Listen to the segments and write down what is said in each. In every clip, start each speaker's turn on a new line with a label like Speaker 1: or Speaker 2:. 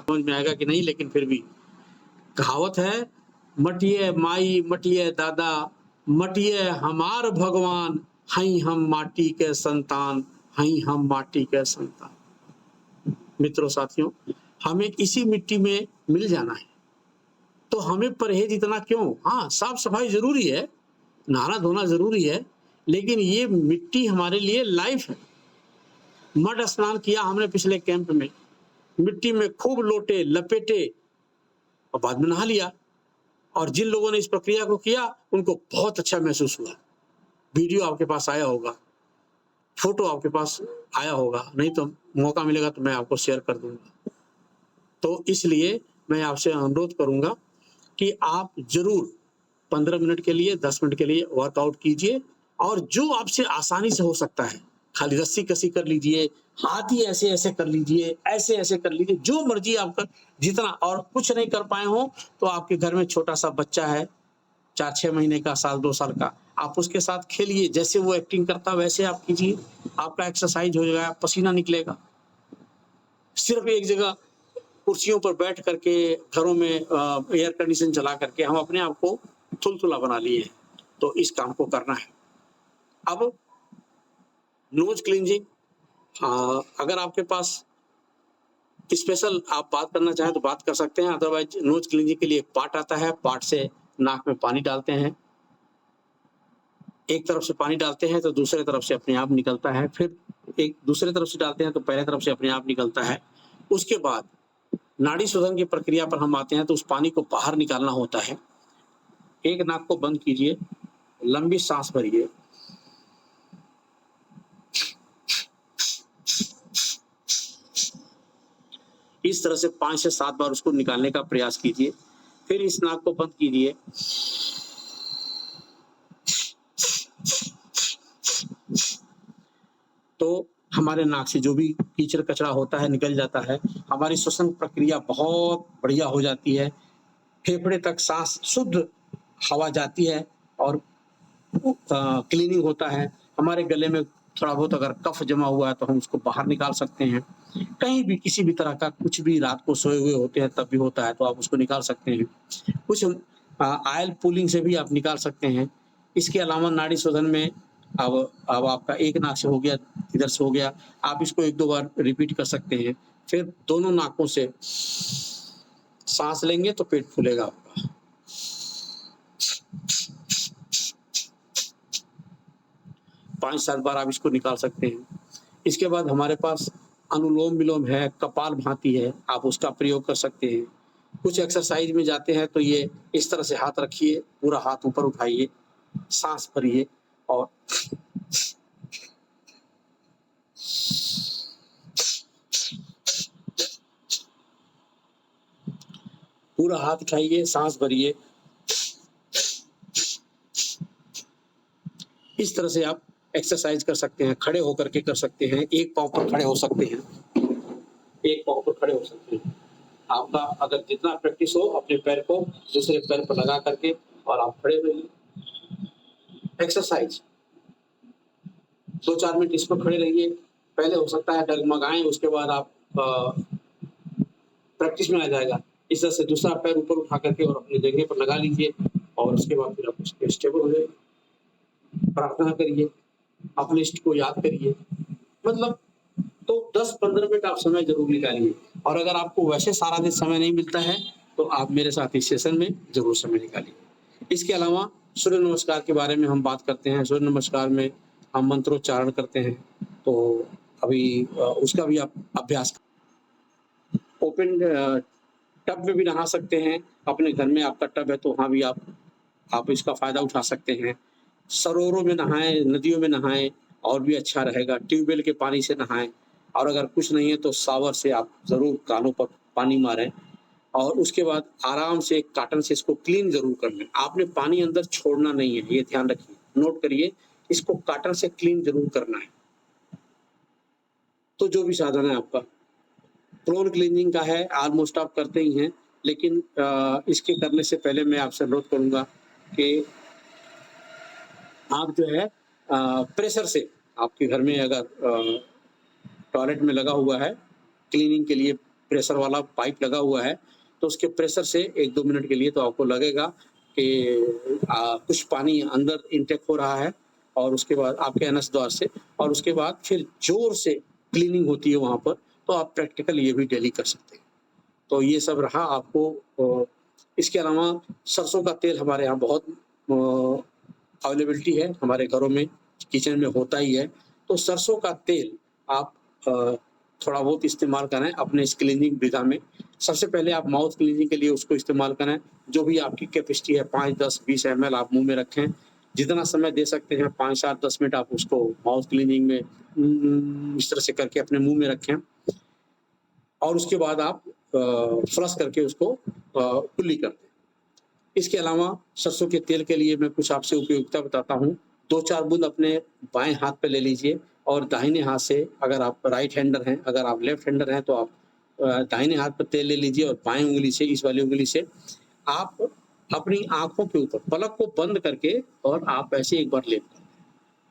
Speaker 1: समझ में आएगा कि नहीं, लेकिन फिर भी कहावत है, मटिए माई मटिए दादा, मटिए हमार भगवान, हई हम माटी के संतान, हई हम माटी के संतान। मित्रों साथियों, हमें इसी मिट्टी में मिल जाना है, तो हमें परहेज इतना क्यों? हाँ, साफ सफाई जरूरी है, नहाना धोना जरूरी है, लेकिन ये मिट्टी हमारे लिए लाइफ है। मड स्नान किया हमने पिछले कैंप में, मिट्टी में खूब लोटे लपेटे और बाद में नहा लिया, और जिन लोगों ने इस प्रक्रिया को किया उनको बहुत अच्छा महसूस हुआ। वीडियो आपके पास आया होगा, फोटो आपके पास आया होगा, नहीं तो मौका मिलेगा तो मैं आपको शेयर कर दूंगा। तो इसलिए मैं आपसे अनुरोध करूंगा कि आप जरूर 15 मिनट के लिए 10 मिनट के लिए वर्कआउट कीजिए, और जो आपसे आसानी से हो सकता है, खाली रस्सी कसी कर लीजिए, हाथ ही ऐसे ऐसे कर लीजिए, ऐसे ऐसे कर लीजिए, जो मर्जी आपका जितना। और कुछ नहीं कर पाए हो तो आपके घर में छोटा सा बच्चा है 4-6 महीने का, साल 2 साल का, आप उसके साथ खेलिए, जैसे वो एक्टिंग करता है वैसे आप कीजिए, आपका एक्सरसाइज हो जाएगा, पसीना निकलेगा। सिर्फ एक जगह कुर्सियों पर बैठ करके घरों में एयर कंडीशन चला करके हम अपने आप को थुलथुला बना लिए हैं, तो इस काम को करना है। अब नोज क्लींजिंग, अगर आपके पास स्पेशल आप बात करना चाहें तो बात कर सकते हैं, अदरवाइज नोज क्लींजिंग के लिए एक पार्ट आता है, पार्ट से नाक में पानी डालते हैं, एक तरफ से पानी डालते हैं तो दूसरे तरफ से अपने आप निकलता है, फिर एक दूसरे तरफ से डालते हैं तो पहले तरफ से अपने आप निकलता है। उसके बाद नाड़ी शोधन की प्रक्रिया पर हम आते हैं, तो उस पानी को बाहर निकालना होता है। एक नाक को बंद कीजिए, लंबी सांस भरिए, इस तरह से 5 से 7 बार उसको निकालने का प्रयास कीजिए। फिर इस नाक को बंद कीजिए, तो हमारे नाक से जो भी कीचड़ कचरा होता है निकल जाता है, हमारी श्वसन प्रक्रिया बहुत बढ़िया हो जाती है, फेफड़े तक सांस शुद्ध हवा जाती है और क्लीनिंग होता है। हमारे गले में थोड़ा बहुत अगर कफ जमा हुआ है तो हम उसको बाहर निकाल सकते हैं। कहीं भी किसी भी तरह का कुछ भी रात को सोए हुए होते हैं तब भी होता है तो आप उसको निकाल सकते हैं। कुछ ऑयल पुलिंग से भी आप निकाल सकते हैं। इसके अलावा नाड़ी शोधन में अब आपका एक नाक से हो गया, इधर से हो गया, आप इसको 1-2 बार रिपीट कर सकते हैं। फिर दोनों नाकों से सांस लेंगे तो पेट फूलेगा आपका। 5-7 बार आप इसको निकाल सकते हैं। इसके बाद हमारे पास अनुलोम विलोम है, कपाल भाती है, आप उसका प्रयोग कर सकते हैं। कुछ एक्सरसाइज में जाते हैं तो ये इस तरह से हाथ रखिए, पूरा हाथ ऊपर उठाइए, सांस भरिए और पूरा हाथ उठाइए, सांस भरिए। इस तरह से आप एक्सरसाइज कर सकते हैं, खड़े होकर के कर सकते हैं, एक पाँव पर खड़े हो सकते हैं, एक पाँव पर खड़े हो सकते हैं। आपका अगर जितना प्रैक्टिस हो अपने पैर को दूसरे पैर पर लगा करके और आप खड़े रहिए। एक्सरसाइज 2-4 मिनट इस पर खड़े रहिए। पहले हो सकता है डगमगाएं, उसके बाद आप प्रैक्टिस में आ जाएगा। इस तरह से दूसरा पैर ऊपर उठा करके और अपनी जगह पर लगा लीजिए और उसके बाद फिर आप उसके स्टेबल हो जाइए। प्रार्थना करिए, अपने इष्ट को याद करिए, मतलब तो 10-15 मिनट आप समय जरूर निकालिए। और अगर आपको वैसे सारा दिन समय नहीं मिलता है तो आप मेरे साथ इस सेशन में जरूर समय निकालिए। इसके अलावा सूर्य नमस्कार के बारे में हम बात करते हैं। सूर्य नमस्कार में हम मंत्रोच्चारण करते हैं, तो अभी उसका भी आप अभ्यास। ओपन टब में भी नहा सकते हैं, अपने घर में आपका टब है तो वहाँ भी आप इसका फायदा उठा सकते हैं। सरोवरों में नहाएं, नदियों में नहाएं और भी अच्छा रहेगा। ट्यूबवेल के पानी से नहाएं, और अगर कुछ नहीं है तो शावर से आप जरूर कानों पर पानी मारें और उसके बाद आराम से एक कॉटन से इसको क्लीन जरूर कर लें। आपने पानी अंदर छोड़ना नहीं है, ये ध्यान रखिए, नोट करिए, इसको कॉटन से क्लीन जरूर करना है। तो जो भी साधन है आपका क्लोन क्लीनिंग का है, ऑलमोस्ट आप करते ही हैं, लेकिन इसके करने से पहले मैं आपसे अनुरोध करूंगा कि आप जो है प्रेशर से, आपके घर में अगर टॉयलेट में लगा हुआ है क्लीनिंग के लिए प्रेशर वाला पाइप लगा हुआ है, तो उसके प्रेशर से 1-2 मिनट के लिए तो आपको लगेगा कि कुछ पानी अंदर इनटेक हो रहा है और उसके बाद आपके एनस द्वार से, और उसके बाद फिर ज़ोर से क्लीनिंग होती है वहाँ पर, तो आप प्रैक्टिकल ये भी डेली कर सकते हैं। तो ये सब रहा आपको। इसके अलावा सरसों का तेल हमारे यहाँ बहुत अवेलेबिलिटी है, हमारे घरों में, किचन में होता ही है। तो सरसों का तेल आप थोड़ा बहुत इस्तेमाल करें अपने इस क्लीनिंग विधा में। सबसे पहले आप माउथ क्लीनिंग के लिए उसको इस्तेमाल करें। जो भी आपकी कैपेसिटी है 5, 10, 20 ml आप मुँह में रखें। जितना समय दे सकते हैं 5, 7, 10 मिनट आप उसको माउथ क्लीनिंग में इस तरह से करके अपने मुँह में रखें और उसके बाद आप फ्लश करके उसको कुल्ली कर दें। इसके अलावा सरसों के तेल के लिए मैं कुछ आपसे उपयोगिता बताता हूँ। 2-4 बूँद अपने बाएँ हाथ पे ले लीजिए और दाहिने हाथ से, अगर आप राइट हैंडर हैं, अगर आप लेफ्ट हैंडर हैं तो आप दाहिने हाथ पे तेल ले लीजिए और बाएँ उँगली से, इस वाली उँगली से आप अपनी आँखों के ऊपर पलक को बंद करके और आप ऐसे एक बार लेप कर दें।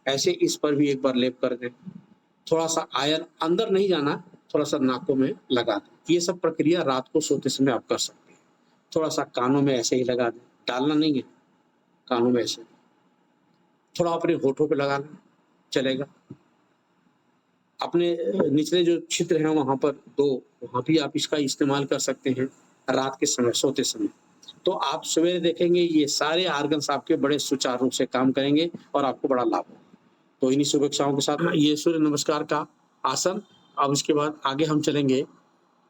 Speaker 1: ऐसे इस पर भी एक बार लेप कर दें। थोड़ा-सा आयल अंदर नहीं जाना, थोड़ा-सा नाकों में लगा दें। ये सब प्रक्रिया रात को सोते समय आप कर सकते हैं। थोड़ा-सा कानों में ऐसे ही लगा दें, डालना नहीं है, कानों में ऐसे। थोड़ा अपने होठों पे लगा लें, चलेगा। अपने निचले जो छिद्र हैं वहाँ पर 2, वहाँ भी आप इसका इस्तेमाल कर सकते हैं रात के समय, सोते समय। तो आप सवेरे देखेंगे ये सारे ऑर्गन्स आपके बड़े सुचारू रूप से काम करेंगे और आपको बड़ा लाभ होगा। तो इन्हीं शुभेच्छाओं के साथ ये सूर्य नमस्कार का आसन। अब इसके बाद आगे हम चलेंगे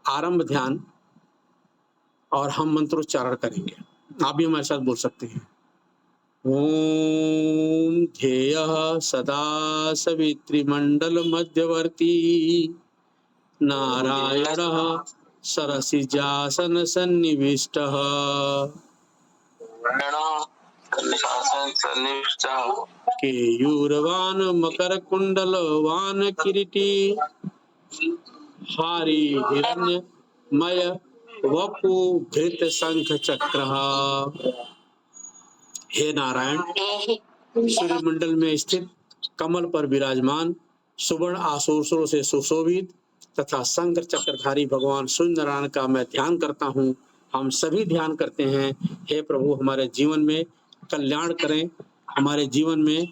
Speaker 1: आरंभ ध्यान और हम मंत्रोच्चारण करेंगे। आप भी हमारे साथ बोल सकते हैं। ॐ ध्येयः सदा सवितृमण्डल मध्यवर्ती नारायणः सरसिजासन सन्निविष्टः केयूरवान मकरकुण्डलवान किरीटी हारी हिरण्यमय वपु धृत शंख चक्रः। हे नारायण, सूर्यमंडल में स्थित कमल पर विराजमान सुवर्ण आसूसों से सुशोभित तथा शंकर चक्रधारी भगवान सूर्य नारायण का मैं ध्यान करता हूँ। हम सभी ध्यान करते हैं। हे प्रभु, हमारे जीवन में कल्याण करें, हमारे जीवन में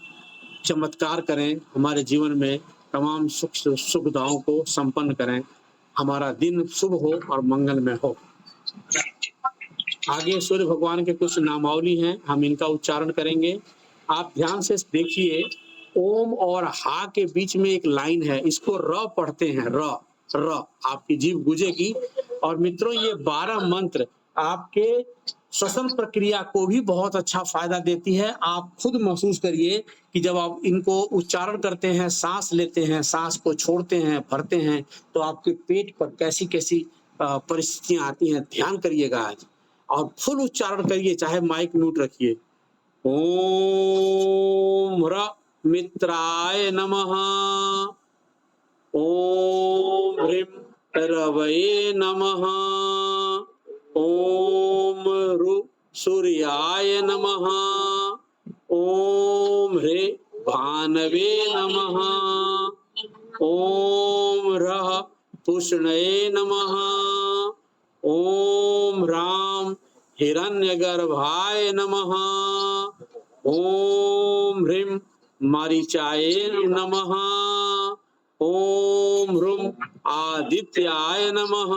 Speaker 1: चमत्कार करें, हमारे जीवन में तमाम सुख सुविधाओं को संपन्न करें, हमारा दिन शुभ हो और मंगलमय हो। आगे सूर्य भगवान के कुछ नामावली हैं, हम इनका उच्चारण करेंगे। आप ध्यान से देखिए, ओम और हा के बीच में एक लाइन है, इसको र पढ़ते हैं, र र आपकी जीभ गूंजेगी। और मित्रों, ये 12 मंत्र आपके श्वसन प्रक्रिया को भी बहुत अच्छा फायदा देती है। आप खुद महसूस करिए कि जब आप इनको उच्चारण करते हैं, सांस लेते हैं, सांस को छोड़ते हैं, भरते हैं, तो आपके पेट पर कैसी कैसी परिस्थितियां आती हैं। ध्यान करिएगा आज और फुल उच्चारण करिए, चाहे माइक म्यूट रखिए। ओम ह्र मित्राय नमः। ओम ह्रीं रवये नमः। ओम ऋ सूर्याय नमः। ओम ह्रे भानवे नमः। ओम ह्रः पुष्णये नमः। ओम ह्रां हिरण्यगर्भाय नमः। ओम ह्रीं मरीचाय नमः। ओम ह्रूं आदित्याय नमः।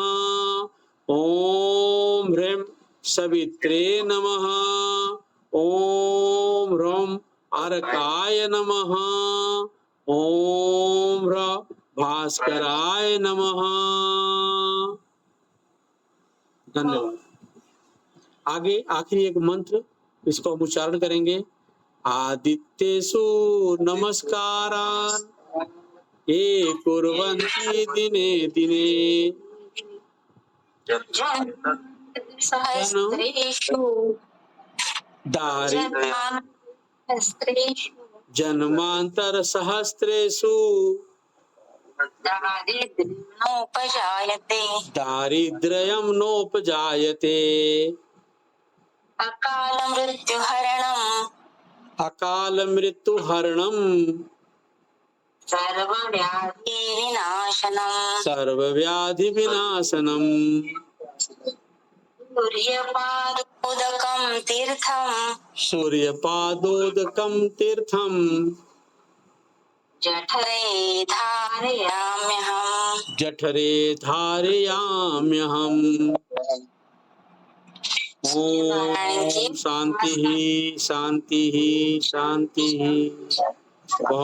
Speaker 1: ओम ह्रीं सवित्रे नमः। ओम ह्रौं अर्काय नमः। ओम ह्रः भास्कराय नमः। धन्यवाद। आगे आखिरी एक मंत्र, इसको हम उच्चारण करेंगे। आदित्येषु नमस्कारान् ये कुर्वन्ति दिने दिने जन्मांतर सहस्रेषु दारिद्र्यं नोपजायते। अकाल मृत्युहरणं
Speaker 2: सर्वव्याधिविनाशनम्
Speaker 1: सर्वव्याधि विनाशनम
Speaker 2: सूर्यपादोदकं तीर्थं
Speaker 1: सूर्यपादोदकम तीर्थम
Speaker 2: जठरे धारयाम्यहम्
Speaker 1: जठरे धारयाम्यहम्। ओम शांति ही शांति ही शांति ही। बहुत